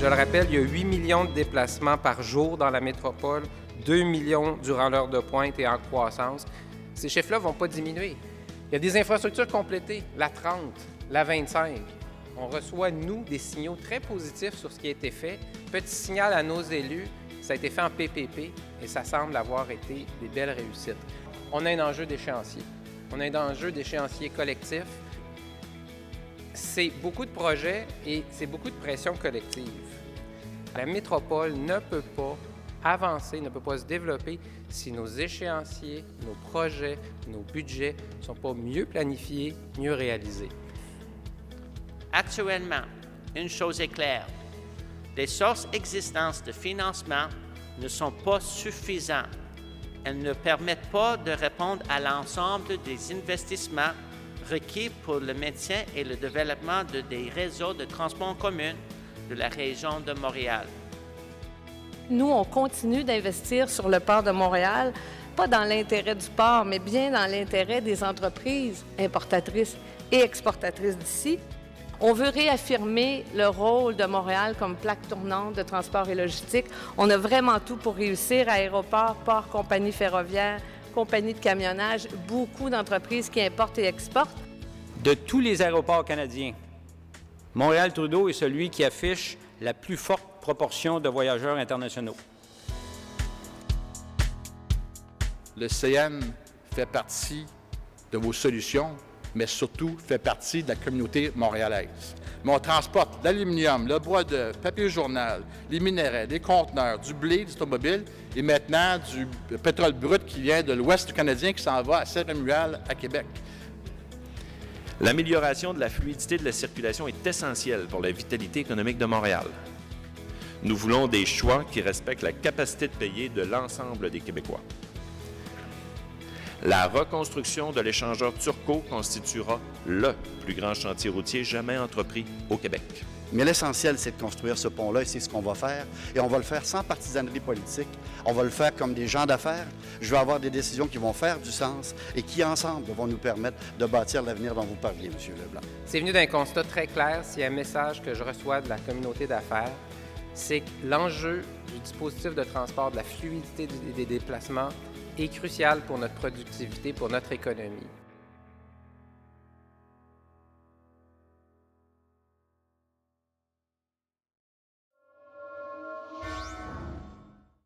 Je le rappelle, il y a 8 millions de déplacements par jour dans la métropole, 2 millions durant l'heure de pointe et en croissance. Ces chiffres-là ne vont pas diminuer. Il y a des infrastructures complétées, la 30, la 25. On reçoit, nous, des signaux très positifs sur ce qui a été fait. Petit signal à nos élus, ça a été fait en PPP et ça semble avoir été des belles réussites. On a un enjeu d'échéancier. On a un enjeu d'échéancier collectif. C'est beaucoup de projets et c'est beaucoup de pression collective. La métropole ne peut pas avancer, ne peut pas se développer si nos échéanciers, nos projets, nos budgets ne sont pas mieux planifiés, mieux réalisés. Actuellement, une chose est claire, les sources existantes de financement ne sont pas suffisantes. Elles ne permettent pas de répondre à l'ensemble des investissements requis pour le maintien et le développement des réseaux de transport en commun de la région de Montréal. Nous, on continue d'investir sur le port de Montréal, pas dans l'intérêt du port, mais bien dans l'intérêt des entreprises importatrices et exportatrices d'ici. On veut réaffirmer le rôle de Montréal comme plaque tournante de transport et logistique. On a vraiment tout pour réussir, aéroport, port, compagnie ferroviaire, compagnie de camionnage, beaucoup d'entreprises qui importent et exportent. De tous les aéroports canadiens, Montréal-Trudeau est celui qui affiche la plus forte proportion de voyageurs internationaux. Le CN fait partie de vos solutions, mais surtout fait partie de la communauté montréalaise. Mais on transporte l'aluminium, le bois d'œuvre, papier journal, les minerais, des conteneurs, du blé, des automobiles et maintenant du pétrole brut qui vient de l'ouest canadien qui s'en va à Saint-Romuald, à Québec. L'amélioration de la fluidité de la circulation est essentielle pour la vitalité économique de Montréal. Nous voulons des choix qui respectent la capacité de payer de l'ensemble des Québécois. La reconstruction de l'échangeur Turcot constituera le plus grand chantier routier jamais entrepris au Québec. Mais l'essentiel, c'est de construire ce pont-là et c'est ce qu'on va faire. Et on va le faire sans partisanerie politique. On va le faire comme des gens d'affaires. Je veux avoir des décisions qui vont faire du sens et qui, ensemble, vont nous permettre de bâtir l'avenir dont vous parliez, M. Leblanc. C'est venu d'un constat très clair. S'il y a un message que je reçois de la communauté d'affaires, c'est que l'enjeu du dispositif de transport, de la fluidité des déplacements, est crucial pour notre productivité, pour notre économie.